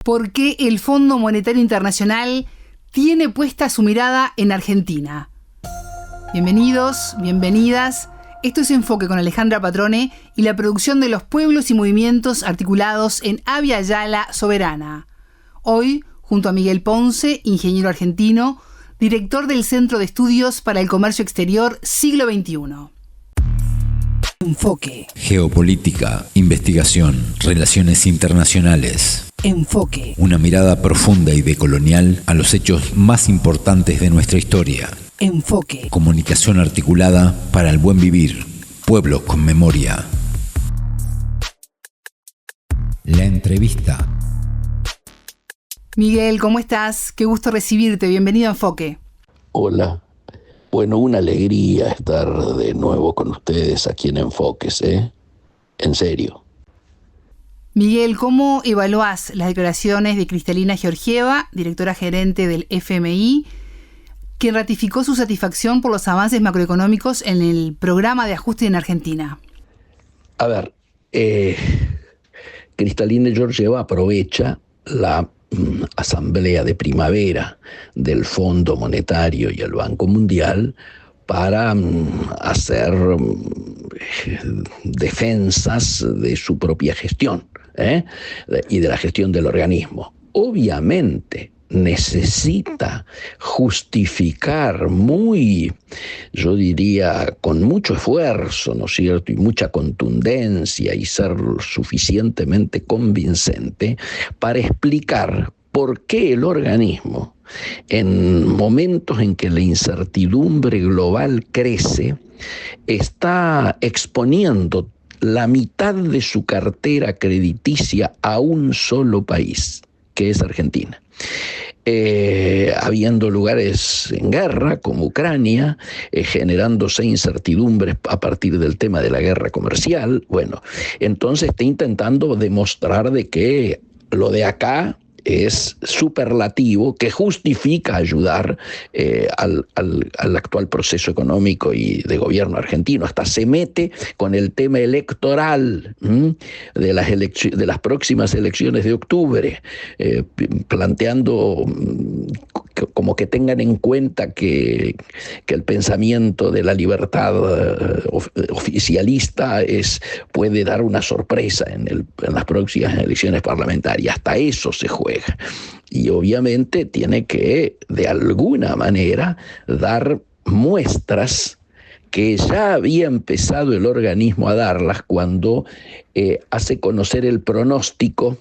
¿Por qué el Fondo Monetario Internacional tiene puesta su mirada en Argentina? Bienvenidos, bienvenidas. Esto es Enfoque con Alejandra Patrone y la producción de los pueblos y movimientos articulados en Avia Yala Soberana. Hoy, junto a Miguel Ponce, ingeniero argentino, director del Centro de Estudios para el Comercio Exterior Siglo XXI. Enfoque. Geopolítica, investigación, relaciones internacionales. Enfoque. Una mirada profunda y decolonial a los hechos más importantes de nuestra historia. Enfoque. Comunicación articulada para el buen vivir. Pueblos con memoria. La entrevista. Miguel, ¿cómo estás? Qué gusto recibirte. Bienvenido a Enfoque. Hola. Bueno, una alegría estar de nuevo con ustedes aquí en Enfoques, ¿eh? En serio. Miguel, ¿cómo evaluás las declaraciones de Kristalina Georgieva, directora gerente del FMI, quien ratificó su satisfacción por los avances macroeconómicos en el programa de ajuste en Argentina? A ver, Kristalina Georgieva aprovecha la asamblea de primavera del Fondo Monetario y el Banco Mundial para hacer defensas de su propia gestión, y de la gestión del organismo. Obviamente necesita justificar yo diría, con mucho esfuerzo, ¿no es cierto?, y mucha contundencia y ser suficientemente convincente para explicar por qué el organismo, en momentos en que la incertidumbre global crece, está exponiendo la mitad de su cartera crediticia a un solo país, que es Argentina. Habiendo lugares en guerra, como Ucrania, generándose incertidumbres a partir del tema de la guerra comercial, bueno, entonces está intentando demostrar de que lo de acá es superlativo, que justifica ayudar al actual proceso económico y de gobierno argentino. Hasta se mete con el tema electoral de las próximas elecciones de octubre, planteando como que tengan en cuenta que el pensamiento de la libertad oficialista puede dar una sorpresa en las próximas elecciones parlamentarias. Hasta eso se juega. Y obviamente tiene que, de alguna manera, dar muestras que ya había empezado el organismo a darlas cuando hace conocer el pronóstico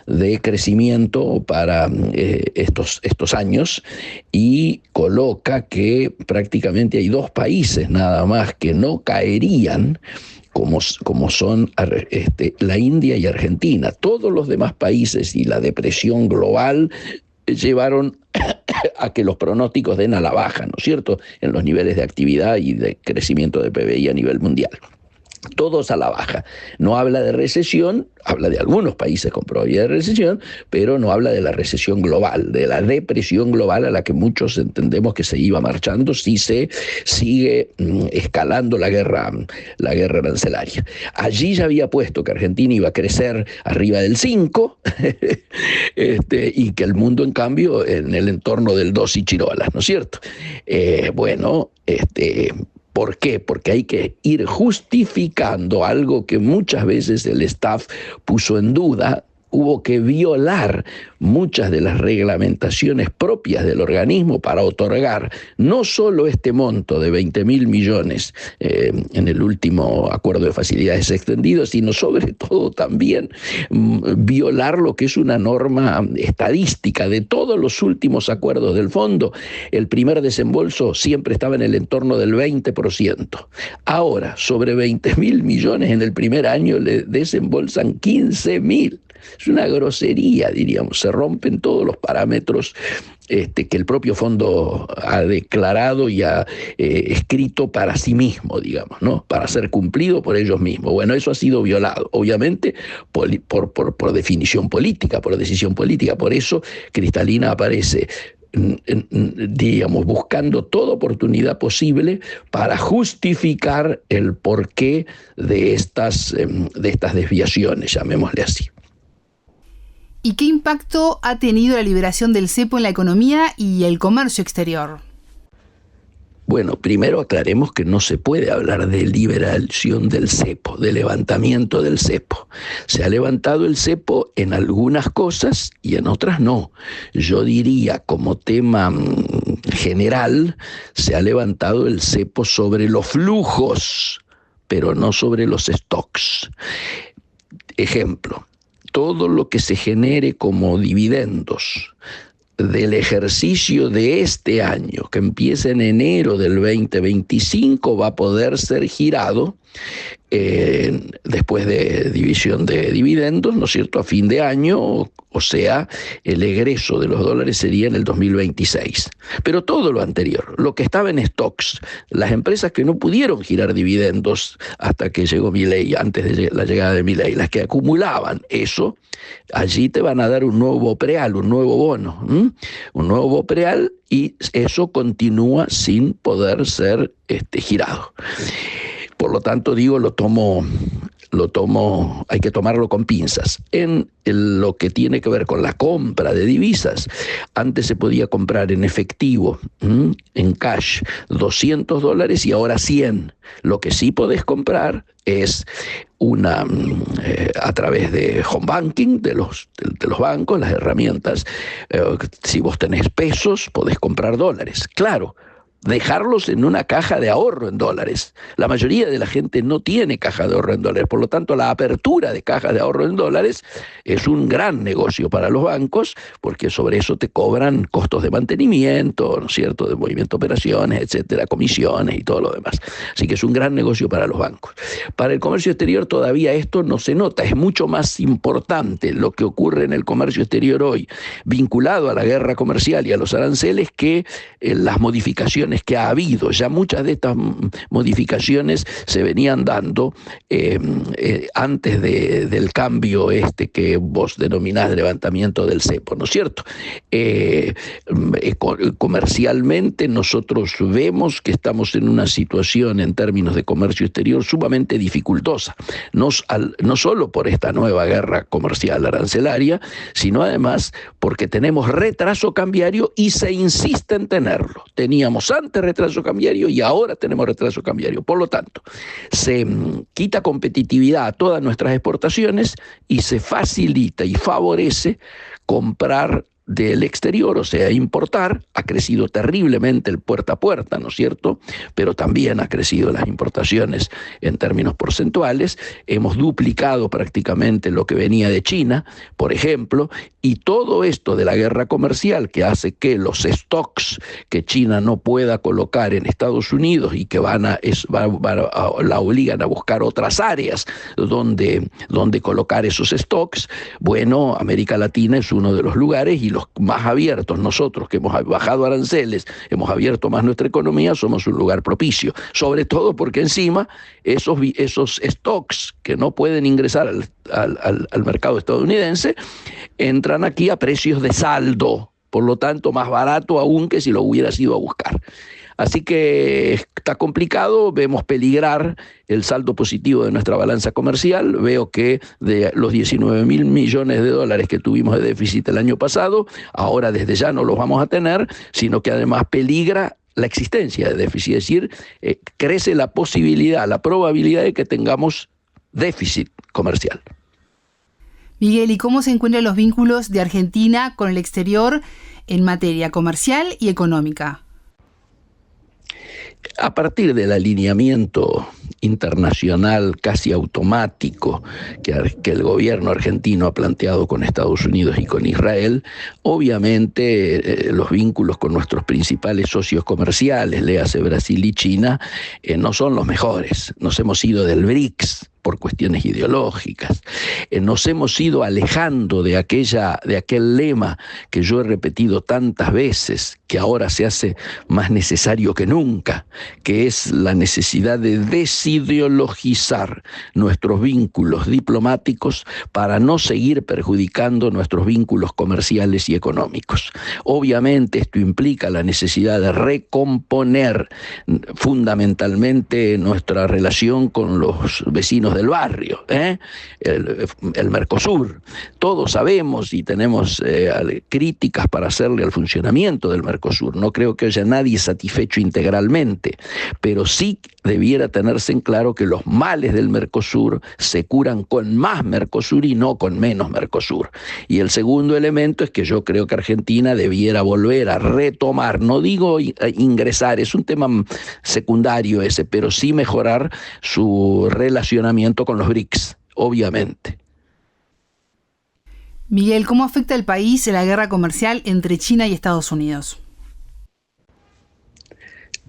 de crecimiento para estos años, y coloca que prácticamente hay dos países nada más que no caerían, como son la India y Argentina. Todos los demás países y la depresión global llevaron a que los pronósticos den a la baja, ¿no es cierto?, en los niveles de actividad y de crecimiento de PBI a nivel mundial. Todos a la baja. No habla de recesión, habla de algunos países con probabilidad de recesión, pero no habla de la recesión global, de la depresión global a la que muchos entendemos que se iba marchando si se sigue escalando la guerra arancelaria. Allí ya había puesto que Argentina iba a crecer arriba del 5, y que el mundo, en cambio, en el entorno del 2 y chirolas, ¿no es cierto? ¿Por qué? Porque hay que ir justificando algo que muchas veces el staff puso en duda. Hubo que violar muchas de las reglamentaciones propias del organismo para otorgar no solo este monto de 20.000 millones en el último acuerdo de facilidades extendidos, sino sobre todo también violar lo que es una norma estadística de todos los últimos acuerdos del fondo. El primer desembolso siempre estaba en el entorno del 20%. Ahora, sobre 20.000 millones en el primer año le desembolsan 15.000. Es una grosería, diríamos. Se rompen todos los parámetros que el propio fondo ha declarado y ha escrito para sí mismo, digamos, ¿no? Para ser cumplido por ellos mismos. Bueno, eso ha sido violado, obviamente, por definición política, por decisión política. Por eso Kristalina aparece, digamos, buscando toda oportunidad posible para justificar el porqué de estas desviaciones, llamémosle así. ¿Y qué impacto ha tenido la liberación del cepo en la economía y el comercio exterior? Bueno, primero aclaremos que no se puede hablar de liberación del cepo, de levantamiento del cepo. Se ha levantado el cepo en algunas cosas y en otras no. Yo diría, como tema general, se ha levantado el cepo sobre los flujos, pero no sobre los stocks. Ejemplo, todo lo que se genere como dividendos del ejercicio de este año, que empieza en enero del 2025, va a poder ser girado después de división de dividendos, ¿no es cierto?, a fin de año, o sea, el egreso de los dólares sería en el 2026. Pero todo lo anterior, lo que estaba en stocks, las empresas que no pudieron girar dividendos hasta que llegó Milei, antes de la llegada de Milei, las que acumulaban eso, allí te van a dar un nuevo BOPREAL, un nuevo bono, un nuevo BOPREAL, y eso continúa sin poder ser girado. Por lo tanto, digo, lo tomo, hay que tomarlo con pinzas. En lo que tiene que ver con la compra de divisas, antes se podía comprar en efectivo, en cash, $200 y ahora 100. Lo que sí podés comprar es a través de home banking, de los bancos, las herramientas. Si vos tenés pesos, podés comprar dólares. Claro, dejarlos en una caja de ahorro en dólares. La mayoría de la gente no tiene caja de ahorro en dólares, por lo tanto la apertura de cajas de ahorro en dólares es un gran negocio para los bancos, porque sobre eso te cobran costos de mantenimiento, ¿no es cierto?, de movimiento de operaciones, etcétera, comisiones y todo lo demás. Así que es un gran negocio para los bancos. Para el comercio exterior todavía esto no se nota, es mucho más importante lo que ocurre en el comercio exterior hoy, vinculado a la guerra comercial y a los aranceles, que las modificaciones que ha habido. Ya muchas de estas modificaciones se venían dando antes del cambio que vos denominás levantamiento del cepo, ¿no es cierto? Comercialmente nosotros vemos que estamos en una situación en términos de comercio exterior sumamente dificultosa, no solo por esta nueva guerra comercial arancelaria, sino además porque tenemos retraso cambiario y se insiste en tenerlo. Teníamos antes retraso cambiario y ahora tenemos retraso cambiario. Por lo tanto, se quita competitividad a todas nuestras exportaciones y se facilita y favorece comprar del exterior, o sea, importar. Ha crecido terriblemente el puerta a puerta, ¿no es cierto?, pero también ha crecido las importaciones en términos porcentuales. Hemos duplicado prácticamente lo que venía de China, por ejemplo, y todo esto de la guerra comercial, que hace que los stocks que China no pueda colocar en Estados Unidos y que la obligan a buscar otras áreas donde colocar esos stocks. Bueno, América Latina es uno de los lugares, y los más abiertos, nosotros que hemos bajado aranceles, hemos abierto más nuestra economía, somos un lugar propicio, sobre todo porque encima esos stocks que no pueden ingresar al mercado estadounidense entran aquí a precios de saldo, por lo tanto más barato aún que si lo hubieras ido a buscar. Así que está complicado, vemos peligrar el saldo positivo de nuestra balanza comercial. Veo que de los 19.000 millones de dólares que tuvimos de déficit el año pasado, ahora desde ya no los vamos a tener, sino que además peligra la existencia de déficit, es decir, crece la posibilidad, la probabilidad de que tengamos déficit comercial. Miguel, ¿y cómo se encuentran los vínculos de Argentina con el exterior en materia comercial y económica? A partir del alineamiento internacional casi automático que el gobierno argentino ha planteado con Estados Unidos y con Israel, obviamente los vínculos con nuestros principales socios comerciales, léase Brasil y China, no son los mejores. Nos hemos ido del BRICS por cuestiones ideológicas. Nos hemos ido alejando de aquel lema que yo he repetido tantas veces, que ahora se hace más necesario que nunca, que es la necesidad de desideologizar nuestros vínculos diplomáticos para no seguir perjudicando nuestros vínculos comerciales y económicos. Obviamente esto implica la necesidad de recomponer fundamentalmente nuestra relación con los vecinos del barrio, el Mercosur. Todos sabemos y tenemos críticas para hacerle al funcionamiento del Mercosur. No creo que haya nadie satisfecho integralmente, pero sí debiera tenerse en claro que los males del Mercosur se curan con más Mercosur y no con menos Mercosur. Y el segundo elemento es que yo creo que Argentina debiera volver a retomar, no digo ingresar, es un tema secundario ese, pero sí mejorar su relacionamiento con los BRICS, obviamente. Miguel, ¿cómo afecta al país la guerra comercial entre China y Estados Unidos?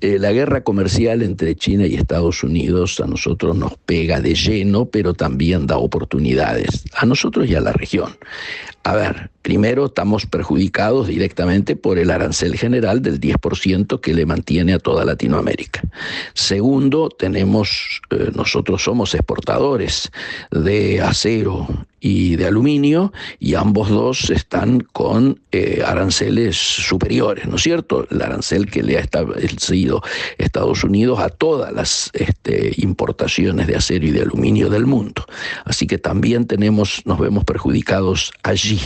La guerra comercial entre China y Estados Unidos a nosotros nos pega de lleno, pero también da oportunidades, a nosotros y a la región. A ver, primero estamos perjudicados directamente por el arancel general del 10% que le mantiene a toda Latinoamérica. Segundo, nosotros somos exportadores de acero y de aluminio, y ambos dos están con aranceles superiores, ¿no es cierto? El arancel que le ha establecido Estados Unidos a todas las importaciones de acero y de aluminio del mundo. Así que también nos vemos perjudicados allí.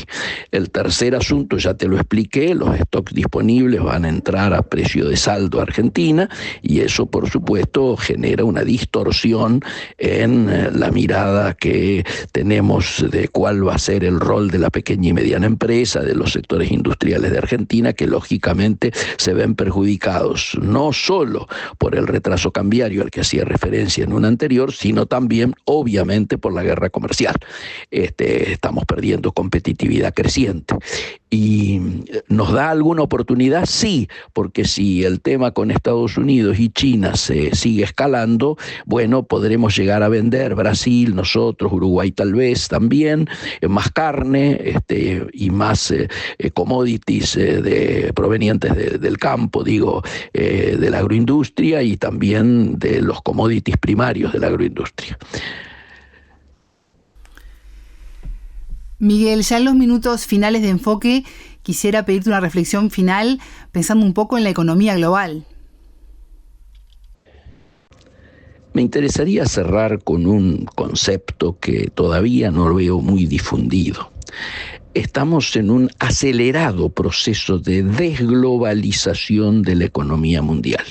El tercer asunto, ya te lo expliqué, los stocks disponibles van a entrar a precio de saldo a Argentina, y eso, por supuesto, genera una distorsión en la mirada que tenemos de cuál va a ser el rol de la pequeña y mediana empresa, de los sectores industriales de Argentina, que lógicamente se ven perjudicados no solo por el retraso cambiario al que hacía referencia en un anterior, sino también, obviamente, por la guerra comercial. Estamos perdiendo competitividad creciente. ¿Y nos da alguna oportunidad? Sí, porque si el tema con Estados Unidos y China se sigue escalando, bueno, podremos llegar a vender Brasil, nosotros, Uruguay tal vez también, más carne y más commodities provenientes del campo, de la agroindustria, y también de los commodities primarios de la agroindustria. Miguel, ya en los minutos finales de Enfoque, quisiera pedirte una reflexión final pensando un poco en la economía global. Me interesaría cerrar con un concepto que todavía no lo veo muy difundido. Estamos en un acelerado proceso de desglobalización de la economía mundial.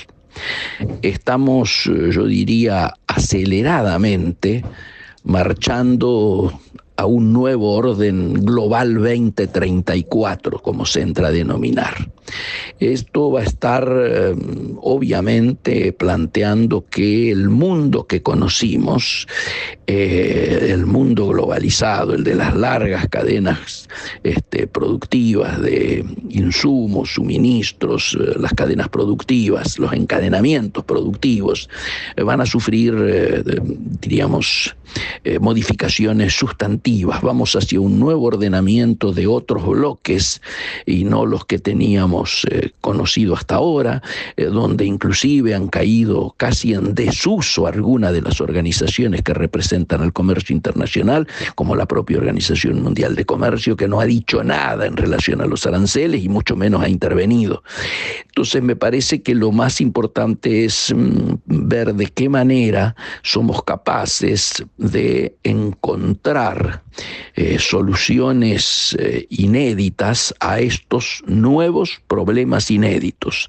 Estamos, yo diría, aceleradamente marchando a un nuevo orden global 2034, como se entra a denominar. Esto va a estar obviamente planteando que el mundo que conocimos, el mundo globalizado, el de las largas cadenas productivas de insumos, suministros, las cadenas productivas, los encadenamientos productivos, van a sufrir, modificaciones sustantivas. Vamos hacia un nuevo ordenamiento de otros bloques y no los que teníamos conocido hasta ahora, donde inclusive han caído casi en desuso algunas de las organizaciones que representan al comercio internacional, como la propia Organización Mundial de Comercio, que no ha dicho nada en relación a los aranceles y mucho menos ha intervenido. Entonces me parece que lo más importante es ver de qué manera somos capaces de encontrar soluciones inéditas a estos nuevos problemas inéditos.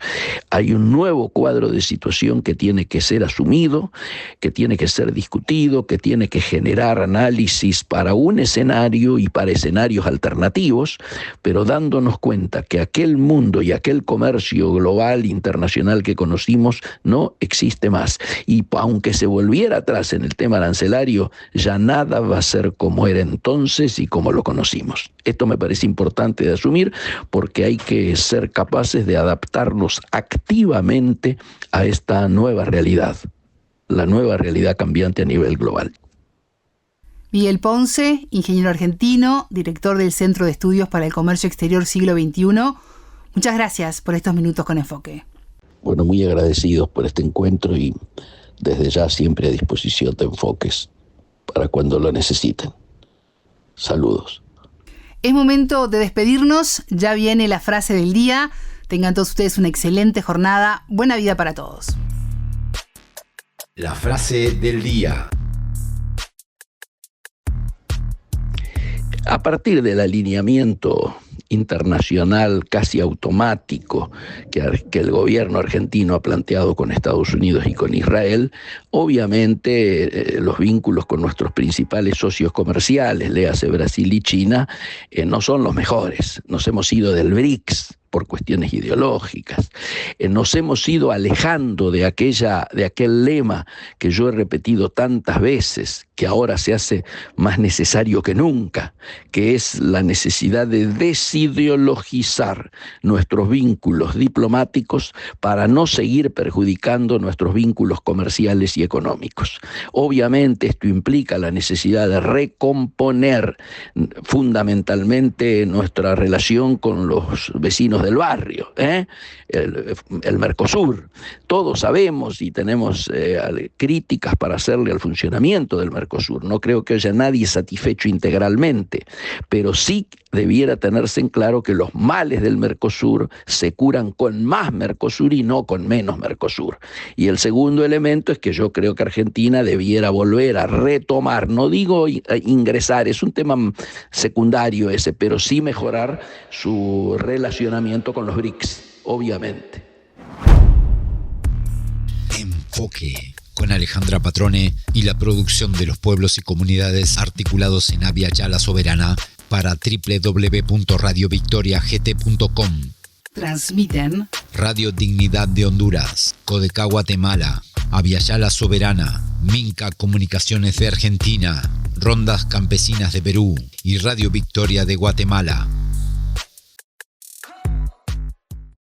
Hay un nuevo cuadro de situación que tiene que ser asumido, que tiene que ser discutido, que tiene que generar análisis para un escenario y para escenarios alternativos, pero dándonos cuenta que aquel mundo y aquel comercio global, internacional que conocimos, no existe más. Y aunque se volviera atrás en el tema arancelario, ya nada va a ser como era entonces y como lo conocimos. Esto me parece importante de asumir, porque hay que ser capaces de adaptarnos activamente a esta nueva realidad, la nueva realidad cambiante a nivel global. Miguel Ponce, ingeniero argentino, director del Centro de Estudios para el Comercio Exterior Siglo XXI. Muchas gracias por estos minutos con Enfoque. Bueno, muy agradecidos por este encuentro y desde ya siempre a disposición de Enfoques para cuando lo necesiten. Saludos. Es momento de despedirnos. Ya viene la frase del día. Tengan todos ustedes una excelente jornada. Buena vida para todos. La frase del día. A partir del alineamiento internacional casi automático que el gobierno argentino ha planteado con Estados Unidos y con Israel, obviamente los vínculos con nuestros principales socios comerciales, léase Brasil y China, no son los mejores. Nos hemos ido del BRICS por cuestiones ideológicas. Nos hemos ido alejando de aquel lema que yo he repetido tantas veces, que ahora se hace más necesario que nunca, que es la necesidad de desideologizar nuestros vínculos diplomáticos para no seguir perjudicando nuestros vínculos comerciales y económicos. Obviamente esto implica la necesidad de recomponer fundamentalmente nuestra relación con los vecinos del barrio, el Mercosur. Todos sabemos y tenemos críticas para hacerle al funcionamiento del Mercosur. No creo que haya nadie satisfecho integralmente, pero sí debiera tenerse en claro que los males del Mercosur se curan con más Mercosur y no con menos Mercosur. Y el segundo elemento es que yo creo que Argentina debiera volver a retomar, no digo ingresar, es un tema secundario ese, pero sí mejorar su relacionamiento con los BRICS, obviamente. Enfoque con Alejandra Patrone y la producción de los pueblos y comunidades articulados en Abya Yala Soberana para www.radiovictoriagt.com. Transmiten Radio Dignidad de Honduras, Codecá Guatemala, Abya Yala Soberana, Minca Comunicaciones de Argentina, Rondas Campesinas de Perú y Radio Victoria de Guatemala.